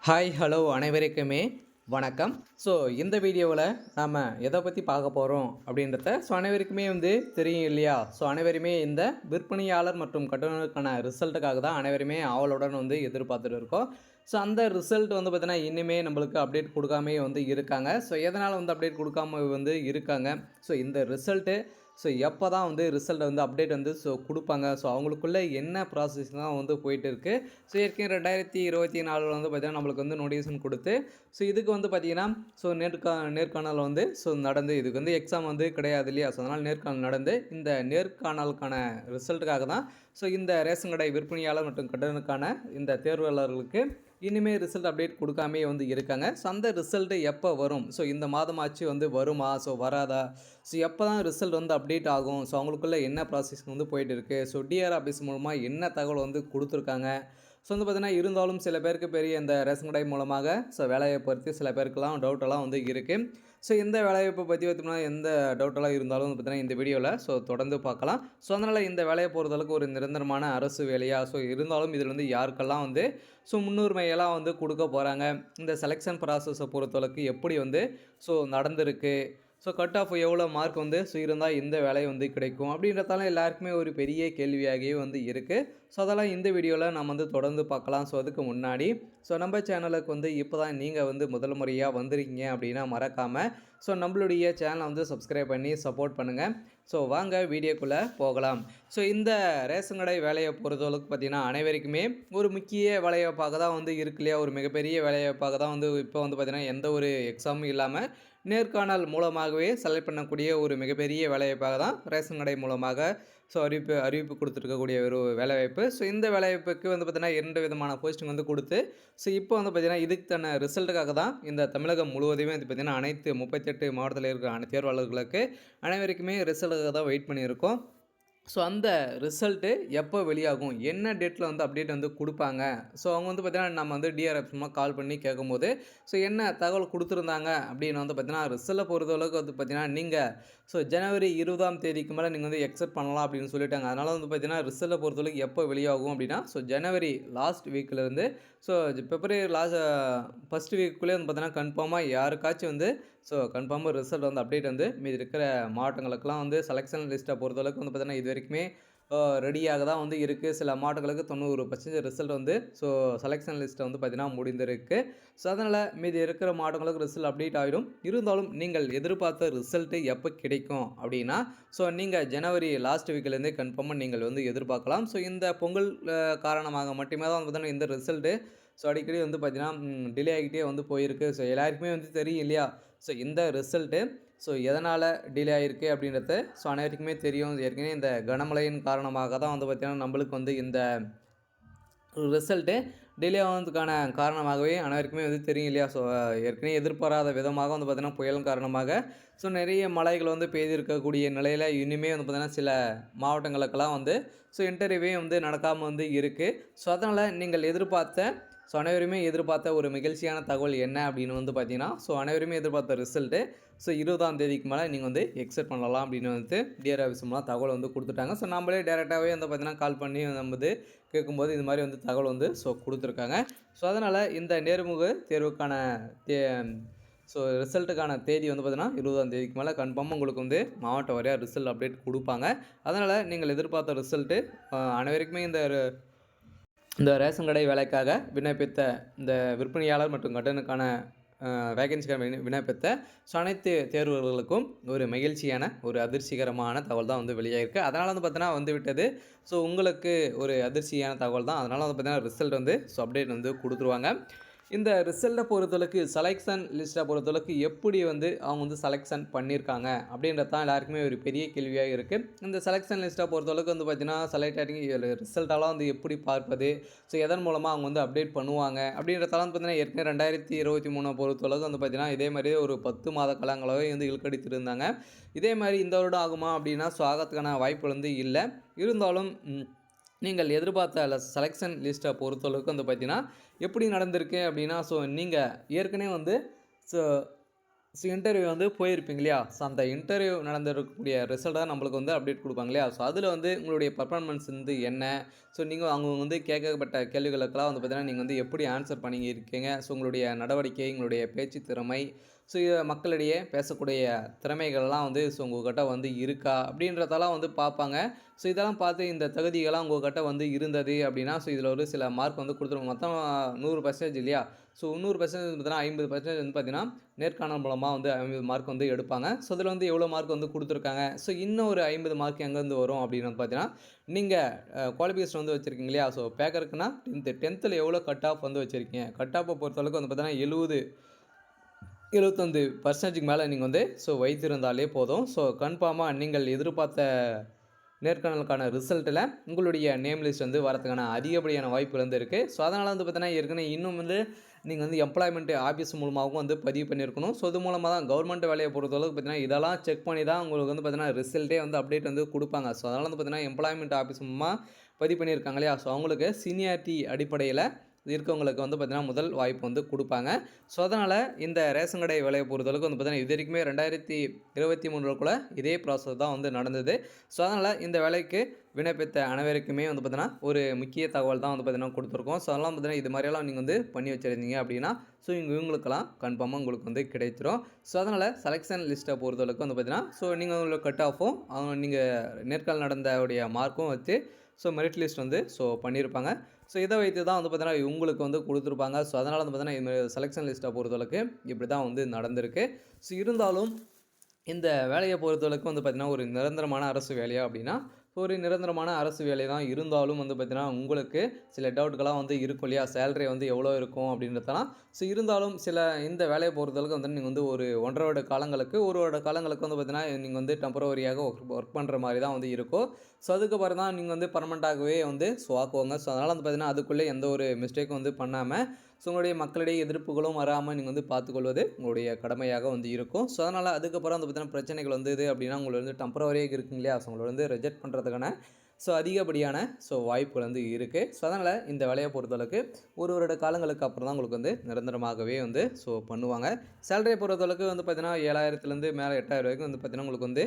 Hi hello அனைவருக்குமே வணக்கம். So இந்த வீடியோவில் நாம் எதை பற்றி பார்க்க போகிறோம் அப்படின்றத அனைவருக்குமே தெரியும் இல்லையா? அனைவருமே இந்த விற்பனையாளர் மற்றும் கட்டுநருக்கான ரிசல்ட்டுக்காக தான் அனைவருமே ஆவலுடன் எதிர்பார்த்துட்டு இருக்கோம். அந்த ரிசல்ட் பார்த்தீங்கன்னா இன்னுமே நம்மளுக்கு அப்டேட் கொடுக்காமே இருக்காங்க. எதனால் அப்டேட் கொடுக்காம இருக்காங்க? இந்த ரிசல்ட்டு எப்போ தான் ரிசல்ட் அப்டேட் குடுப்பாங்க? அவங்களுக்குள்ள என்ன ப்ராசஸ் தான் போயிட்டு இருக்கு. ஏற்கனவே 2024 பார்த்தீங்கன்னா நம்மளுக்கு நோட்டிஃபிகேஷன் குடுத்து இதுக்கு பார்த்தீங்கன்னா நேர்காணல் நடந்து இதுக்கு எக்ஸாம் கிடையாது இல்லையா? அதனால் நேர்காணல் நடந்து இந்த நேர்காணலுக்கான ரிசல்ட்டுக்காக தான் இந்த ரேஷன் கடை விற்பனையாளர் மற்றும் கட்டணக்கான இந்த தேர்வாளர்களுக்கு இனிமே ரிசல்ட் அப்டேட் கொடுக்காமே இருக்காங்க. அந்த ரிசல்ட்டு எப்போ வரும்? இந்த மாதமாச்சு வருமா? வராதா? எப்போ தான் ரிசல்ட் அப்டேட் ஆகும்? அவங்களுக்குள்ள என்ன ப்ராசஸ் போயிட்டு இருக்கு? டிஆர் ஆஃபீஸ் மூலமாக என்ன தகவல் கொடுத்துருக்காங்க? பார்த்தீங்கன்னா இருந்தாலும் சில பேருக்கு பெரிய இந்த ரேஷன் கடை மூலமாக வேலையை பற்றி சில பேருக்கெல்லாம் டவுட்டெல்லாம் இருக்குது. இந்த வேலைவாய்ப்பை பற்றி பார்த்தோம்னா எந்த டவுட்டெல்லாம் இருந்தாலும் பார்த்தீங்கன்னா இந்த வீடியோவில் தொடர்ந்து பார்க்கலாம். அதனால் இந்த வேலையை பொறுத்தளவுக்கு ஒரு நிரந்தரமான அரசு வேலையா? இருந்தாலும் இதில் யாருக்கெல்லாம் முன்னுரிமையெல்லாம் கொடுக்க போகிறாங்க? இந்த செலெக்ஷன் ப்ராசஸை பொறுத்தளவுக்கு எப்படி நடந்திருக்கு? கட் ஆஃப் எவ்வளோ மார்க் இருந்தால் இந்த வேலை கிடைக்கும் அப்படின்றதால எல்லாருக்குமே ஒரு பெரிய கேள்வியாகவே இருக்குது. அதெல்லாம் இந்த வீடியோவில் நம்ம தொடர்ந்து பார்க்கலாம். அதுக்கு முன்னாடி நம்ம சேனலுக்கு இப்போ தான் நீங்கள் முதல் முறையாக வந்திருக்கீங்க அப்படின்னா மறக்காமல் நம்மளுடைய சேனலை சப்ஸ்கிரைப் பண்ணி சப்போர்ட் பண்ணுங்கள். வாங்க வீடியோக்குள்ளே போகலாம். இந்த ரேஷன் கடை வேலையை பொறுத்தளவுக்கு பார்த்திங்கன்னா அனைவருக்குமே ஒரு முக்கிய வேலைவாய்ப்பாக தான் இருக்கு இல்லையா? ஒரு மிகப்பெரிய வேலைவாய்ப்பாக தான் இப்போ பார்த்திங்கன்னா எந்த ஒரு எக்ஸாமும் இல்லாமல் நேர்காணல் மூலமாகவே செலக்ட் பண்ணக்கூடிய ஒரு மிகப்பெரிய வேலைவாய்ப்பாக தான் ரேஷன் கடை மூலமாக அறிவிப்பு கொடுத்துருக்கக்கூடிய ஒரு வேலைவாய்ப்பு. இந்த வேலைவாய்ப்புக்கு பார்த்தீங்கன்னா 2 விதமான போஸ்டிங் கொடுத்து இப்போ பார்த்தீங்கன்னா இதுக்கான ரிசல்ட்டுக்காக தான் இந்த தமிழகம் முழுவதுமே பார்த்தீங்கன்னா அனைத்து 38 மாவட்டத்தில் இருக்கிற தேர்வாளர்களுக்கு அனைவருக்குமே ரிசல்ட்டுக்காக தான் வெயிட் பண்ணியிருக்கோம். அந்த ரிசல்ட்டு எப்போ வெளியாகும்? என்ன டேட்டில் அப்டேட் கொடுப்பாங்க? அவங்க பார்த்தீங்கன்னா நம்ம டிஆர்எஃப் சும்மா கால் பண்ணி கேட்கும்போது என்ன தகவல் கொடுத்துருந்தாங்க அப்படின்னு பார்த்தீங்கன்னா ரிசல்ட்டை பொறுத்தளவுக்கு பார்த்தீங்கன்னா நீங்கள் ஜனவரி 20ஆம் தேதிக்கு மேலே நீங்கள் எக்ஸெப்ட் பண்ணலாம் அப்படின்னு சொல்லிட்டாங்க. அதனால் பார்த்தீங்கன்னா ரிசல்ட்டை பொறுத்தளவுக்கு எப்போ வெளியாகும் அப்படின்னா ஜனவரி லாஸ்ட் வீக்லேருந்து பிப்ரவரி ஃபஸ்ட் வீக்குள்ளே பார்த்தீங்கன்னா கன்ஃபார்மாக யாருக்காச்சும் கன்ஃபார்மாக ரிசல்ட் அப்டேட் மீதி இருக்கிற மாவட்டங்களுக்கெல்லாம் செலெக்ஷன் லிஸ்ட்டை பொறுத்தளவுக்கு பார்த்தீங்கன்னா இது வரைக்குமே ரெடியாக தான் இருக்குது. சில மாவட்டங்களுக்கு 90% ரிசல்ட் செலெக்ஷன் லிஸ்ட்டை பார்த்தீங்கன்னா முடிந்திருக்கு. அதனால் மீதி இருக்கிற மாவட்டங்களுக்கு ரிசல்ட் அப்டேட் ஆகிடும். இருந்தாலும் நீங்கள் எதிர்பார்த்த ரிசல்ட்டு எப்போ கிடைக்கும் அப்படின்னா நீங்கள் ஜனவரி லாஸ்ட் வீக்லேருந்தே கன்ஃபார்மாக நீங்கள் எதிர்பார்க்கலாம். இந்த பொங்கல் காரணமாக மட்டுமே தான் பார்த்தீங்கன்னா இந்த ரிசல்ட்டு அடிக்கடி பார்த்தீங்கன்னா டிலே ஆகிட்டே போயிருக்கு. எல்லாருக்குமே தெரியும் இல்லையா? இந்த ரிசல்ட்டு எதனால் டிலே ஆகிருக்கு அப்படின்றத அனைவருக்குமே தெரியும். ஏற்கனவே இந்த கனமழையின் காரணமாக தான் பார்த்தீங்கன்னா நம்மளுக்கு இந்த ரிசல்ட்டு டிலே ஆனதுக்கான காரணமாகவே அனைவருக்குமே தெரியும் இல்லையா? ஏற்கனவே எதிர்பாராத விதமாக பார்த்தீங்கன்னா புயல் காரணமாக நிறைய மழைகள் பெய்திருக்கக்கூடிய நிலையில் இனிமே பார்த்தீங்கன்னா சில மாவட்டங்களுக்கெல்லாம் இன்டர்வியூவே நடக்காமல் இருக்குது. அதனால் நீங்கள் எதிர்பார்த்த அனைவருமே எதிர்பார்த்த ஒரு மகிழ்ச்சியான தகவல் என்ன அப்படின்னு பார்த்தீங்கன்னா அனைவருமே எதிர்பார்த்த ரிசல்ட்டு 20ஆம் தேதிக்கு மேலே நீங்கள் எக்ஸெப்ட் பண்ணலாம் அப்படின்னு டிஆர் ஆஃபீஸ் மூலம் தகவல் கொடுத்துட்டாங்க. நம்மளே டேரெக்டாகவே பார்த்தீங்கன்னா கால் பண்ணி நம்ம கேட்கும்போது இது மாதிரி தகவல் கொடுத்துருக்காங்க. அதனால் இந்த நேர்முக தேர்வுக்கான ரிசல்ட்டுக்கான தேதி பார்த்தீங்கன்னா 20ஆம் தேதிக்கு மேலே கன்ஃபார்மாக உங்களுக்கு மாவட்ட வாரியாக ரிசல்ட் அப்டேட் கொடுப்பாங்க. அதனால் நீங்கள் எதிர்பார்த்த ரிசல்ட்டு அனைவருக்குமே இந்த ரேஷன் கடை வேலைக்காக விண்ணப்பித்த இந்த விற்பனையாளர் மற்றும் கட்டணக்கான வேகன்சிக்கான விண்ணப்பித்த அனைத்து தேர்வர்களுக்கும் ஒரு மகிழ்ச்சியான ஒரு அதிர்ச்சிகரமான தகவல் தான் வெளியாகிருக்கு. அதனால் பார்த்தீங்கன்னா விட்டது. உங்களுக்கு ஒரு அதிர்ச்சியான தகவல் தான். அதனால் பார்த்தீங்கன்னா ரிசல்ட் அப்டேட் கொடுத்துருவாங்க. இந்த ரிசல்ட்டை பொறுத்தளவுக்கு செலெக்ஷன் லிஸ்ட்டை பொறுத்தளவுக்கு எப்படி அவங்க செலெக்ஷன் பண்ணியிருக்காங்க அப்படின்றது தான் எல்லாருக்குமே ஒரு பெரிய கேள்வியாக இருக்குது. இந்த செலெக்ஷன் லிஸ்ட்டை பொறுத்தளவுக்கு பார்த்தீங்கன்னா செலக்ட் ஆகி ரிசல்ட்டெல்லாம் எப்படி பார்ப்பது? எதன் மூலமாக அவங்க அப்டேட் பண்ணுவாங்க அப்படின்றதெல்லாம் பார்த்தீங்கன்னா ஏற்கனவே 2023 பொறுத்தளவுக்கு பார்த்தீங்கன்னா இதே மாதிரி ஒரு 10 மாத காலங்களாகவே இழுக்கடித்திருந்தாங்க. இதே மாதிரி இந்த வருடம் ஆகுமா அப்படின்னா ஆகிறதுக்கான வாய்ப்பு இல்லை. இருந்தாலும் நீங்கள் எதிர்பார்த்த செலெக்ஷன் லிஸ்ட்டை பொறுத்தளவுக்கு பார்த்தீங்கன்னா எப்படி நடந்திருக்கு அப்படின்னா நீங்கள் ஏற்கனவே ஸோ இன்டர்வியூ வந்து போயிருப்பீங்க இல்லையா? ஸோ அந்த இன்டர்வியூ நடந்திருக்கக்கூடிய ரிசல்ட் தான் நம்மளுக்கு வந்து அப்டேட் குடுப்பாங்க இல்லையா? ஸோ அதில வந்து உங்களுடைய பெர்ஃபார்மன்ஸ் வந்து என்ன? ஸோ நீங்க அவங்க வந்து கேட்கப்பட்ட கேள்விகளுக்கெல்லாம் வந்து பார்த்தீங்கன்னா, நீங்க வந்து எப்படி ஆன்சர் பண்ணியிருக்கீங்க? ஸோ உங்களுடைய நடவடிக்கை, உங்களுடைய பேச்சு திறமை, ஸோ மக்களிடையே பேசக்கூடிய திறமைகள்லாம் வந்து ஸோ உங்ககிட்ட வந்து இருக்கா? அப்படின்றதெல்லாம் வந்து பார்ப்பாங்க. ஸோ இதெல்லாம் பார்த்து இந்த தகுதிகள்லாம் உங்ககிட்ட வந்து இருந்தது அப்படின்னா, ஸோ இதில ஒரு சில மார்க் வந்து குடுத்துருவாங்க. மொத்தம் 100% இல்லையா? ஸோ 100% பார்த்தீங்கன்னா 50% வந்து பார்த்தீங்கன்னா, நேர்காணல் மூலமா வந்து 50 மார்க் வந்து எடுப்பாங்க. ஸோ இதில வந்து எவ்வளோ மார்க் வந்து குடுத்துருக்காங்க. ஸோ இன்னும் ஒரு 50 மார்க் எங்கேருந்து வரும் அப்படின்னு வந்து பார்த்தீங்கன்னா, நீங்க குவாலிஃபிகேஷன் வந்து வச்சிருக்கீங்க இல்லையா? ஸோ பேக்கருக்குன்னா 10th எவ்வளோ கட் ஆஃப் வந்து வச்சிருக்கீங்க. கட் ஆஃப்ப பொறுத்தளவுக்கு வந்து பார்த்தீங்கன்னா 75% மேல நீங்க வந்து ஸோ வைத்திருந்தாலே போதும். ஸோ கன்ஃபார்மா நீங்கள் எதிர்பார்த்த நேர்காணலுக்கான ரிசல்ட்டில உங்களுடைய நேம் லிஸ்ட் வந்து வரதுக்கான அதிகப்படியான வாய்ப்புகள் வந்து இருக்கு. ஸோ அதனால வந்து பார்த்தீங்கன்னா, ஏற்கனவே இன்னும் வந்து நீங்க வந்து எம்ப்ளாய்மென்ட் ஆஃபீஸ் மூலமாவும் வந்து பதிவு பண்ணியிருக்கணும். ஸோ இது மூலமா தான் கவர்மெண்ட் வேலைய பொறுத்தளவுக்கு பார்த்தீங்கன்னா, இதெல்லாம் செக் பண்ணி தான் உங்களுக்கு வந்து பார்த்தீங்கன்னா, ரிசல்ட்டே வந்து அப்டேட் வந்து குடுப்பாங்க. ஸோ அதனால வந்து பார்த்தீங்கன்னா, எம்ப்ளாய்மென்ட் ஆஃபீஸ் மூலமா பதிவு பண்ணியிருக்காங்க இல்லையா? ஸோ அவங்களுக்கு சீனியாரிட்டி அடிப்படையில இருக்கவங்களுக்கு வந்து பார்த்தீங்கன்னா, முதல் வாய்ப்பு வந்து குடுப்பாங்க. ஸோ அதனால இந்த ரேஷன் கடை வேலைய பொறுத்தளவுக்கு வந்து பார்த்தீங்கன்னா, இதுவரைக்குமே 2023க்குள்ள இதே ப்ராசஸ் தான் வந்து நடந்தது. ஸோ அதனால இந்த வேலைக்கு விண்ணப்பித்த அனைவருக்குமே வந்து பார்த்தீங்கன்னா, ஒரு முக்கிய தகவல் தான் வந்து பார்த்தீங்கன்னா குடுத்துருக்கோம். ஸோ அதெல்லாம் பார்த்தீங்கன்னா, இது மாரியெல்லாம் நீங்க வந்து பண்ணி வச்சிருந்தீங்க அப்படின்னா, ஸோ இவங்களுக்கெல்லாம் கன்ஃபார்மா உங்களுக்கு வந்து கிடைச்சிரும். ஸோ அதனால செலக்ஷன் லிஸ்ட்ட பொறுத்தளவுக்கு வந்து பார்த்தீங்கன்னா, ஸோ நீங்க உங்களோட கட் ஆஃபும் நீங்க நேர்காணல் நடந்தவுடைய மார்க்கும் வச்சு ஸோ மெரிட் லிஸ்ட் வந்து ஸோ பண்ணியிருப்பாங்க. ஸோ இத வைத்து தான் வந்து பார்த்தீங்கன்னா, உங்களுக்கு வந்து குடுத்துருப்பாங்க. ஸோ அதனால வந்து பார்த்தீங்கன்னா, இந்த செலக்ஷன் லிஸ்ட்ட பொறுத்தளவுக்கு இப்படி தான் வந்து நடந்திருக்கு. ஸோ இருந்தாலும் இந்த வேலைய பொறுத்தளவுக்கு வந்து பார்த்தீங்கன்னா, ஒரு நிரந்தரமான அரசு வேலையா அப்படின்னா, ஒரு நிரந்தரமான அரசு வேலை தான் இருந்தாலும் வந்து பார்த்தீங்கன்னா, உங்களுக்கு சில டவுட்கள்லாம் வந்து இருக்கும் இல்லையா? சேலரி வந்து எவ்வளோ இருக்கும் அப்படின்றதெல்லாம். ஸோ இருந்தாலும் இந்த வேலைய பொறுத்தளவுக்கு வந்து நீங்க வந்து ஒரு 1 1/2 வருட காலங்களுக்கு, 1 வருட காலங்களுக்கு வந்து பார்த்தீங்கன்னா, நீங்க வந்து டெம்பரவரியாக ஒர்க் பண்ற மாரி தான் வந்து இருக்கும். ஸோ அதுக்கப்புறம் தான் நீங்க வந்து பெர்மனன்ட்டாகவே வந்து ஆக்குவாங்க. ஸோ அதனால வந்து பார்த்தீங்கன்னா, அதுக்குள்ளே எந்த ஒரு மிஸ்டேக்கும் வந்து பண்ணாம, ஸோ உங்களுடைய மக்களிடையே எதிர்ப்புகளும் வராம நீங்க வந்து பார்த்துக்கொள்வது உங்களுடைய கடமையாக வந்து இருக்கும். ஸோ அதனால அதுக்கப்புறம் வந்து பார்த்தீங்கன்னா, பிரச்சனைகள் வந்தது அப்படின்னா, உங்கள வந்து டெம்பரவரியாக இருக்குங்க இல்லையா? ஸோ உங்கள வந்து ரிஜெக்ட் பண்றதுக்கான அதிகப்படியான வாய்ப்புகள் வந்து இருக்கு. ஸோ அதனால இந்த வேலைய பொறுத்தளவுக்கு 1 வருட காலங்களுக்கு அப்புறம் தான் உங்களுக்கு வந்து நிரந்தரமாகவே வந்து பண்ணுவாங்க. சேலரிய பொறுத்தளவுக்கு வந்து பார்த்தீங்கன்னா, 7,000லேருந்து மேல 8,000 வரைக்கும் வந்து பார்த்தீங்கன்னா, உங்களுக்கு வந்து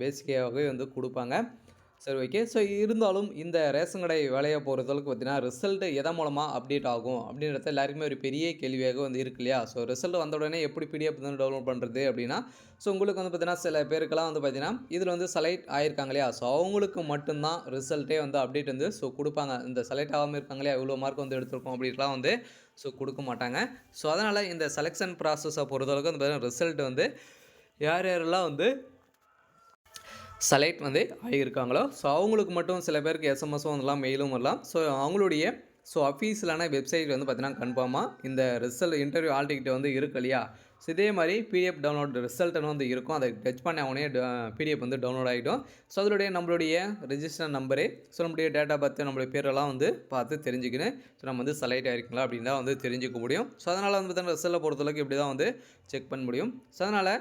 பேசிக்காவே வந்து குடுப்பாங்க. சரி, ஓகே. ஸோ இருந்தாலும் இந்த ரேஷன் கடை வேலைய பொறுத்தளவுக்கு பார்த்தீங்கன்னா, ரிசல்ட் எதன் மூலமா அப்டேட் ஆகும் அப்படின்றது எல்லாருக்குமே ஒரு பெரிய கேள்வியாக வந்து இருக்கு இல்லையா? ஸோ ரிசல்ட் வந்த உடனே எப்படி பிடிஎஃப் வந்து டவுன்லோட் பண்ணுறது அப்படின்னா, ஸோ உங்களுக்கு வந்து பார்த்தீங்கன்னா, சில பேருக்கெல்லாம் வந்து பார்த்தீங்கன்னா, இதில வந்து செலக்ட் ஆயிருக்காங்க இல்லையா? ஸோ அவங்களுக்கு மட்டும் தான் ரிசல்ட்டே வந்து அப்டேட் வந்து குடுப்பாங்க. இந்த செலக்ட் ஆகாம இருக்காங்க இல்லையா? இவ்வளோ மார்க் வந்து எடுத்திருக்கோம் அப்படின்லாம் வந்து குடுக்க மாட்டாங்க. ஸோ அதனால இந்த செலக்ஷன் ப்ராசஸ பொறுத்தளவுக்கு வந்து பார்த்தீங்கன்னா, ரிசல்ட் வந்து யார் யாரெல்லாம் வந்து செலக்ட் வந்து ஆகியிருக்காங்களோ, ஸோ அவங்களுக்கு மட்டும் சில பேருக்கு எஸ்எம்எஸும் வரலாம், மெயிலும் வரலாம். ஸோ அவங்களுடைய அஃபீஷியலான வெப்சைட் வந்து பார்த்தீங்கன்னா, கன்ஃபார்மா இந்த இன்டர்வியூ ஹால் டிக்கெட் வந்து இருக்கு இல்லையா? ஸோ இதே மாரி பிடிஎஃப் டவுன்லோட் ரிசல்ட்னு வந்து இருக்கும். அதை டச் பண்ண உடனே பிடிஎஃப் வந்து டவுன்லோட் ஆகிடும். ஸோ நம்மளுடைய ரெஜிஸ்டர் நம்பரு, ஸோ நம்மளுடைய டேட் ஆஃப் பர்த், நம்மளுடைய பேரெல்லாம் வந்து பார்த்து தெரிஞ்சுக்கின்னு, ஸோ நம்ம வந்து செலக்ட் ஆகிருக்கீங்களா அப்படின்னு தான் வந்து தெரிஞ்சுக்க முடியும். ஸோ அதனால் வந்து பார்த்தீங்கன்னா, ரிசல்ட்டை பொறுத்தளவுக்கு இப்படி தான் வந்து செக் பண்ண முடியும். ஸோ அதனால்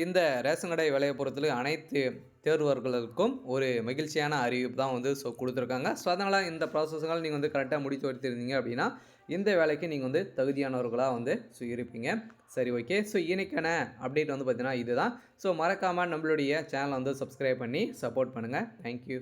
இந்த ரேஷன் கடை வேலையை பொறுத்தவரை அனைத்து தேர்வர்களுக்கும் ஒரு மகிழ்ச்சியான அறிவிப்பு தான் வந்து குடுத்துருக்காங்க. ஸோ அதனால இந்த ப்ராசஸ்கள் நீங்க வந்து கரெக்ட்டா முடித்து வைத்திருந்தீங்க அப்படின்னா, இந்த வேலைக்கு நீங்க வந்து தகுதியானவர்களா வந்து இருப்பீங்க. சரி, ஓகே. ஸோ இன்னைக்கான அப்டேட் வந்து பார்த்தீங்கன்னா இதுதான். ஸோ மறக்காம நம்மளுடைய சேனலை வந்து சப்ஸ்கிரைப் பண்ணி சப்போர்ட் பண்ணுங்க. Thank you.